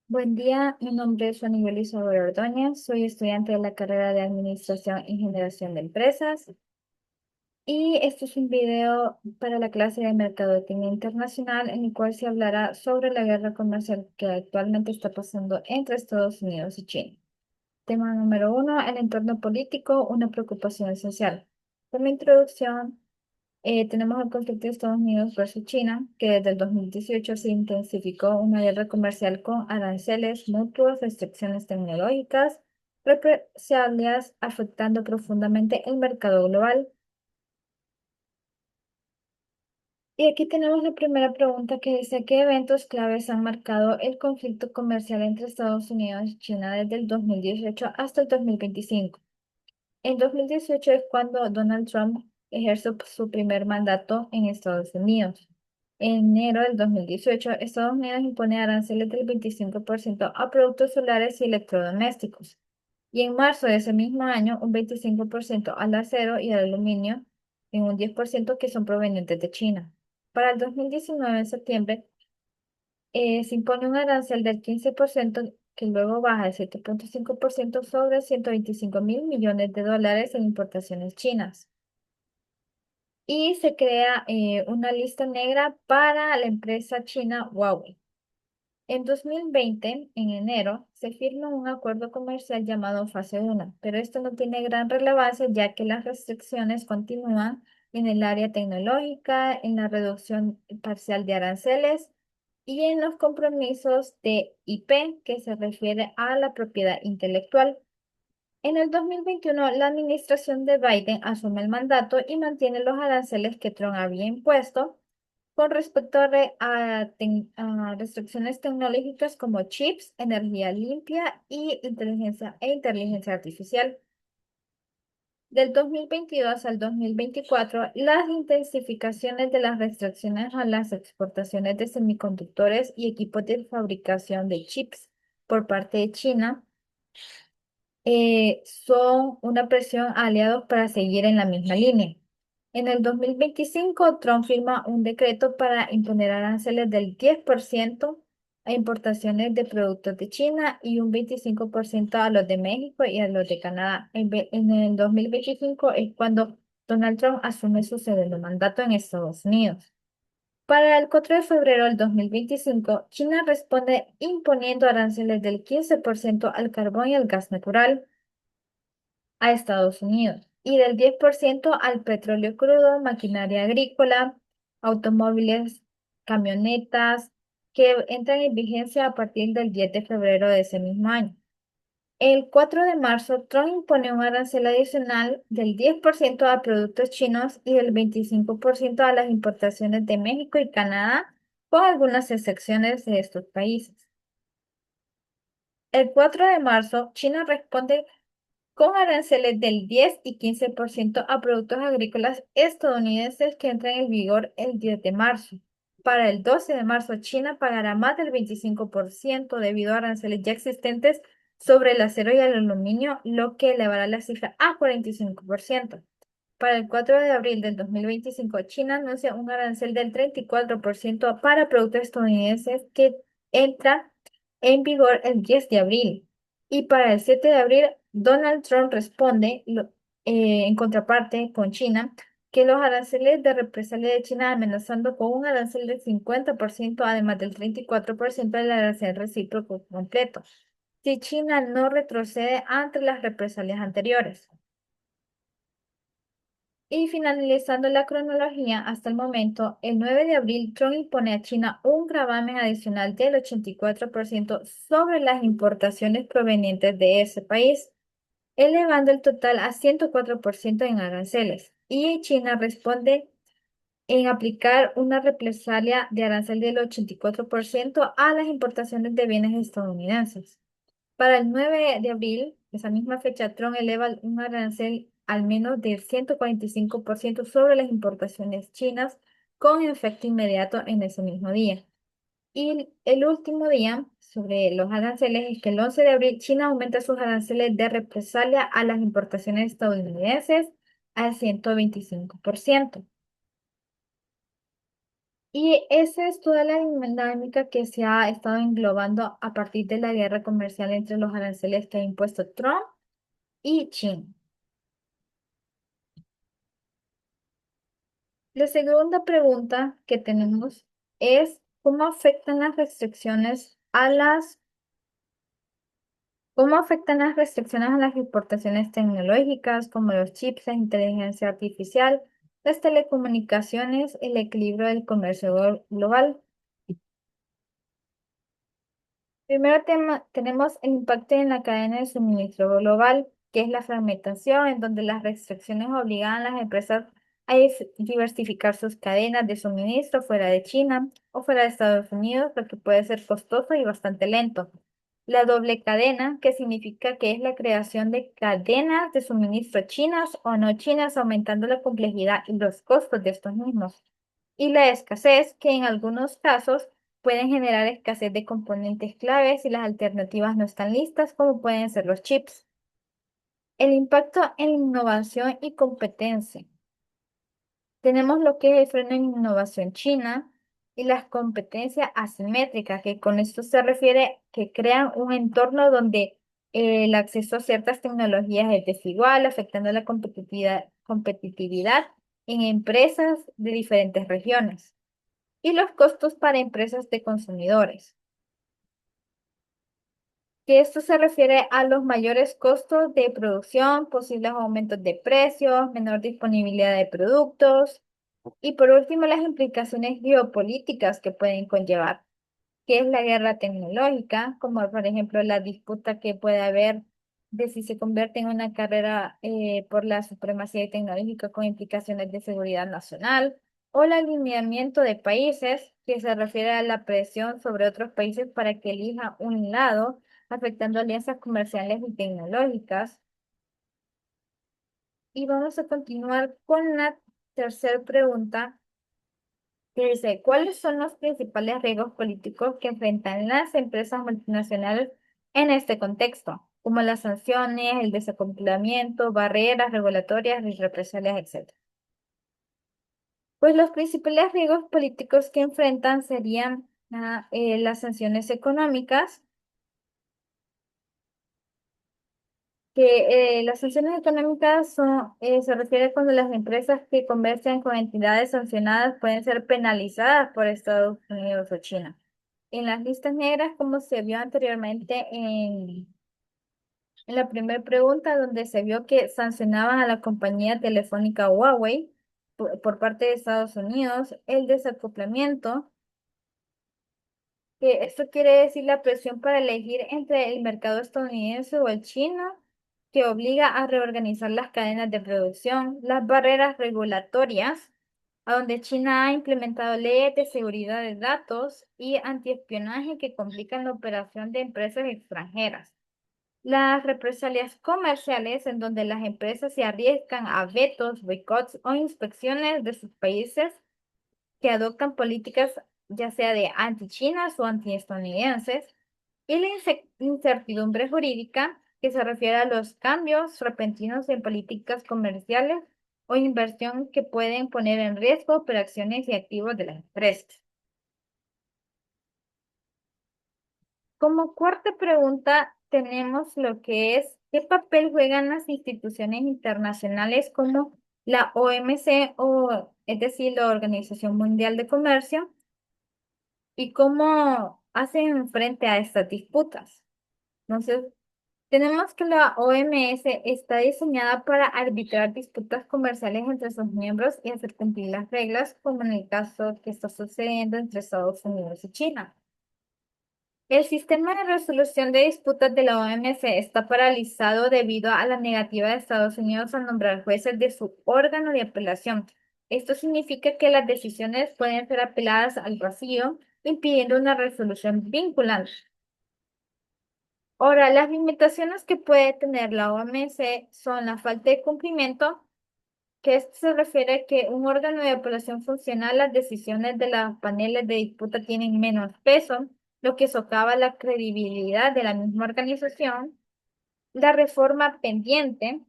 Buen día, mi nombre es Fanny Isabel Ordóñez, soy estudiante de la carrera de Administración y Generación de Empresas y este es un video para la clase de Mercadotecnia Internacional en el cual se hablará sobre la guerra comercial que actualmente está pasando entre Estados Unidos y China. Tema número uno, el entorno político, una preocupación esencial. Como introducción, tenemos el conflicto de Estados Unidos versus China, que desde el 2018 se intensificó una guerra comercial con aranceles mutuos, restricciones tecnológicas, represalias afectando profundamente el mercado global. Y aquí tenemos la primera pregunta que dice, ¿qué eventos claves han marcado el conflicto comercial entre Estados Unidos y China desde el 2018 hasta el 2025? En 2018 es cuando Donald Trump ejerce su primer mandato en Estados Unidos. En enero del 2018, Estados Unidos impone aranceles del 25% a productos solares y electrodomésticos. Y en marzo de ese mismo año, un 25% al acero y al aluminio, y un 10% que son provenientes de China. Para el 2019, en septiembre, se impone un arancel del 15% que luego baja al 7,5% sobre 125.000 millones de dólares en importaciones chinas. Y se crea una lista negra para la empresa china Huawei. En 2020, en enero, se firma un acuerdo comercial llamado Fase 1, pero esto no tiene gran relevancia ya que las restricciones continúan en el área tecnológica, en la reducción parcial de aranceles y en los compromisos de IP, que se refiere a la propiedad intelectual. En el 2021, la administración de Biden asume el mandato y mantiene los aranceles que Trump había impuesto con respecto a restricciones tecnológicas como chips, energía limpia y inteligencia artificial. Del 2022 al 2024, las intensificaciones de las restricciones a las exportaciones de semiconductores y equipos de fabricación de chips por parte de China son una presión a aliados para seguir en la misma línea. En el 2025, Trump firma un decreto para imponer aranceles del 10% a importaciones de productos de China y un 25% a los de México y a los de Canadá. En el 2025 es cuando Donald Trump asume su segundo mandato en Estados Unidos. Para el 4 de febrero del 2025, China responde imponiendo aranceles del 15% al carbón y al gas natural a Estados Unidos y del 10% al petróleo crudo, maquinaria agrícola, automóviles, camionetas, que entran en vigencia a partir del 10 de febrero de ese mismo año. El 4 de marzo, Trump impone un arancel adicional del 10% a productos chinos y del 25% a las importaciones de México y Canadá, con algunas excepciones de estos países. El 4 de marzo, China responde con aranceles del 10 y 15% a productos agrícolas estadounidenses que entran en vigor el 10 de marzo. Para el 12 de marzo, China pagará más del 25% debido a aranceles ya existentes sobre el acero y el aluminio, lo que elevará la cifra a 45%. Para el 4 de abril del 2025, China anuncia un arancel del 34% para productos estadounidenses que entra en vigor el 10 de abril. Y para el 7 de abril, Donald Trump responde en contraparte con China que los aranceles de represalia de China amenazando con un arancel del 50%, además del 34% del arancel recíproco completo, si China no retrocede ante las represalias anteriores. Y finalizando la cronología hasta el momento, el 9 de abril Trump impone a China un gravamen adicional del 84% sobre las importaciones provenientes de ese país, elevando el total a 104% en aranceles. Y China responde en aplicar una represalia de arancel del 84% a las importaciones de bienes estadounidenses. Para el 9 de abril, esa misma fecha, Trump eleva un arancel al menos del 145% sobre las importaciones chinas con efecto inmediato en ese mismo día. Y el último día sobre los aranceles es que el 11 de abril China aumenta sus aranceles de represalia a las importaciones estadounidenses al 125%. Y esa es toda la dinámica que se ha estado englobando a partir de la guerra comercial entre los aranceles que ha impuesto Trump y China. La segunda pregunta que tenemos es ¿cómo afectan las restricciones a cómo afectan las restricciones a las exportaciones tecnológicas como los chips, la inteligencia artificial, las telecomunicaciones, el equilibrio del comercio global? Primero tenemos el impacto en la cadena de suministro global, que es la fragmentación, en donde las restricciones obligan a las empresas a diversificar sus cadenas de suministro fuera de China o fuera de Estados Unidos, lo que puede ser costoso y bastante lento. La doble cadena, que significa que es la creación de cadenas de suministro chinas o no chinas, aumentando la complejidad y los costos de estos mismos. Y la escasez, que en algunos casos pueden generar escasez de componentes claves si las alternativas no están listas, como pueden ser los chips. El impacto en innovación y competencia. Tenemos lo que es el freno en innovación china y las competencias asimétricas, que con esto se refiere que crean un entorno donde el acceso a ciertas tecnologías es desigual, afectando la competitividad en empresas de diferentes regiones. Y los costos para empresas de consumidores, que esto se refiere a los mayores costos de producción, posibles aumentos de precios, menor disponibilidad de productos y por último las implicaciones geopolíticas que pueden conllevar, que es la guerra tecnológica, como por ejemplo la disputa que puede haber de si se convierte en una carrera por la supremacía tecnológica con implicaciones de seguridad nacional, o el alineamiento de países, que se refiere a la presión sobre otros países para que elija un lado, afectando alianzas comerciales y tecnológicas. Y vamos a continuar con la tercera pregunta que dice, ¿cuáles son los principales riesgos políticos que enfrentan las empresas multinacionales en este contexto? Como las sanciones, el desacoplamiento, barreras regulatorias y represalias, etcétera. Pues los principales riesgos políticos que enfrentan serían las sanciones económicas, que las sanciones económicas se refiere cuando las empresas que comercian con entidades sancionadas pueden ser penalizadas por Estados Unidos o China. En las listas negras, como se vio anteriormente en la primera pregunta, donde se vio que sancionaban a la compañía telefónica Huawei por parte de Estados Unidos, el desacoplamiento, que esto quiere decir la presión para elegir entre el mercado estadounidense o el chino, que obliga a reorganizar las cadenas de producción, las barreras regulatorias, a donde China ha implementado leyes de seguridad de datos y antiespionaje que complican la operación de empresas extranjeras. Las represalias comerciales, en donde las empresas se arriesgan a vetos, boicots o inspecciones de sus países que adoptan políticas ya sea de anti-chinas o anti-estadounidenses, y la incertidumbre jurídica, que se refiere a los cambios repentinos en políticas comerciales o inversión que pueden poner en riesgo operaciones y activos de las empresas. Como cuarta pregunta, tenemos lo que es, ¿qué papel juegan las instituciones internacionales como la OMC o es decir, la Organización Mundial de Comercio? ¿Y cómo hacen frente a estas disputas? Entonces, tenemos que la OMS está diseñada para arbitrar disputas comerciales entre sus miembros y hacer cumplir las reglas, como en el caso que está sucediendo entre Estados Unidos y China. El sistema de resolución de disputas de la OMC está paralizado debido a la negativa de Estados Unidos a nombrar jueces de su órgano de apelación. Esto significa que las decisiones pueden ser apeladas al vacío, impidiendo una resolución vinculante. Ahora, las limitaciones que puede tener la OMC son la falta de cumplimiento, que esto se refiere a que un órgano de apelación funcional, las decisiones de los paneles de disputa tienen menos peso, lo que socava la credibilidad de la misma organización. La reforma pendiente,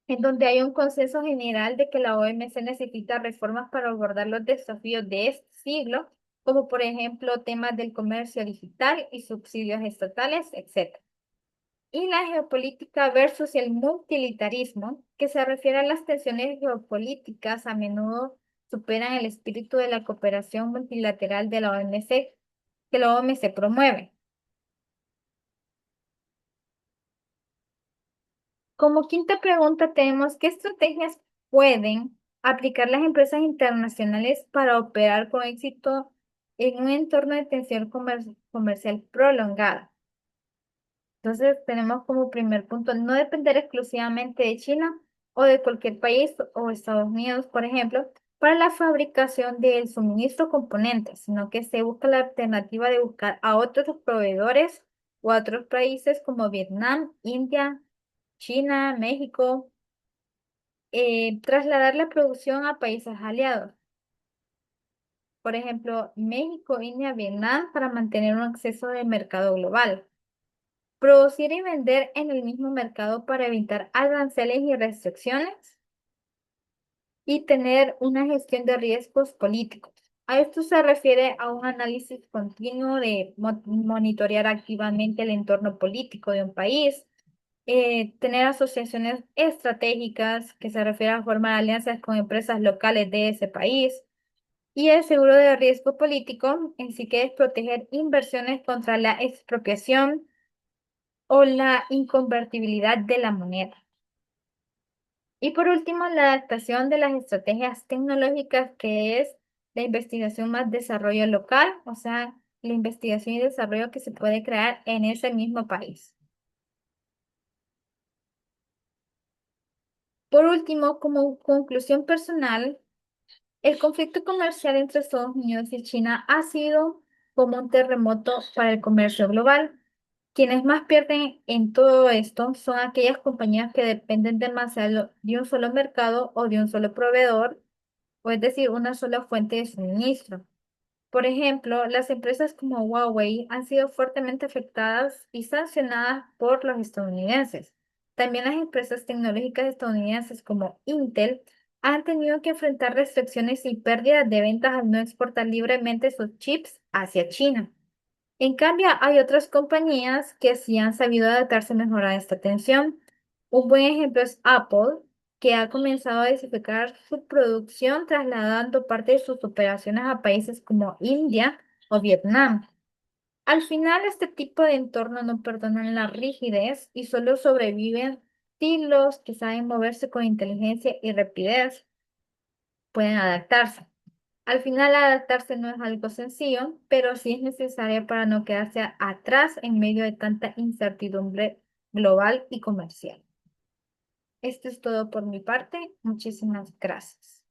en donde hay un consenso general de que la OMC necesita reformas para abordar los desafíos de este siglo, como por ejemplo temas del comercio digital y subsidios estatales, etc. Y la geopolítica versus el multilateralismo, que se refiere a las tensiones geopolíticas, a menudo superan el espíritu de la cooperación multilateral de la OMC, que la OMC promueve. Como quinta pregunta tenemos, ¿qué estrategias pueden aplicar las empresas internacionales para operar con éxito en un entorno de tensión comercial prolongada? Entonces, tenemos como primer punto no depender exclusivamente de China o de cualquier país o Estados Unidos, por ejemplo, para la fabricación del suministro de componentes, sino que se busca la alternativa de buscar a otros proveedores o a otros países como Vietnam, India, China, México, trasladar la producción a países aliados. Por ejemplo, México, India, Vietnam para mantener un acceso de mercado global. Producir y vender en el mismo mercado para evitar aranceles y restricciones y tener una gestión de riesgos políticos. A esto se refiere a un análisis continuo de monitorear activamente el entorno político de un país, tener asociaciones estratégicas que se refiere a formar alianzas con empresas locales de ese país. Y el seguro de riesgo político en sí que es proteger inversiones contra la expropiación o la inconvertibilidad de la moneda. Y por último, la adaptación de las estrategias tecnológicas, que es la investigación más desarrollo local, o sea, la investigación y desarrollo que se puede crear en ese mismo país. Por último, como conclusión personal, el conflicto comercial entre Estados Unidos y China ha sido como un terremoto para el comercio global. Quienes más pierden en todo esto son aquellas compañías que dependen demasiado de un solo mercado o de un solo proveedor, o es decir, una sola fuente de suministro. Por ejemplo, las empresas como Huawei han sido fuertemente afectadas y sancionadas por los estadounidenses. También las empresas tecnológicas estadounidenses como Intel han tenido que enfrentar restricciones y pérdidas de ventas al no exportar libremente sus chips hacia China. En cambio, hay otras compañías que sí han sabido adaptarse mejor a esta tensión. Un buen ejemplo es Apple, que ha comenzado a diversificar su producción trasladando parte de sus operaciones a países como India o Vietnam. Al final, este tipo de entorno no perdonan la rigidez y solo sobreviven si los que saben moverse con inteligencia y rapidez pueden adaptarse. Al final, adaptarse no es algo sencillo, pero sí es necesario para no quedarse atrás en medio de tanta incertidumbre global y comercial. Esto es todo por mi parte. Muchísimas gracias.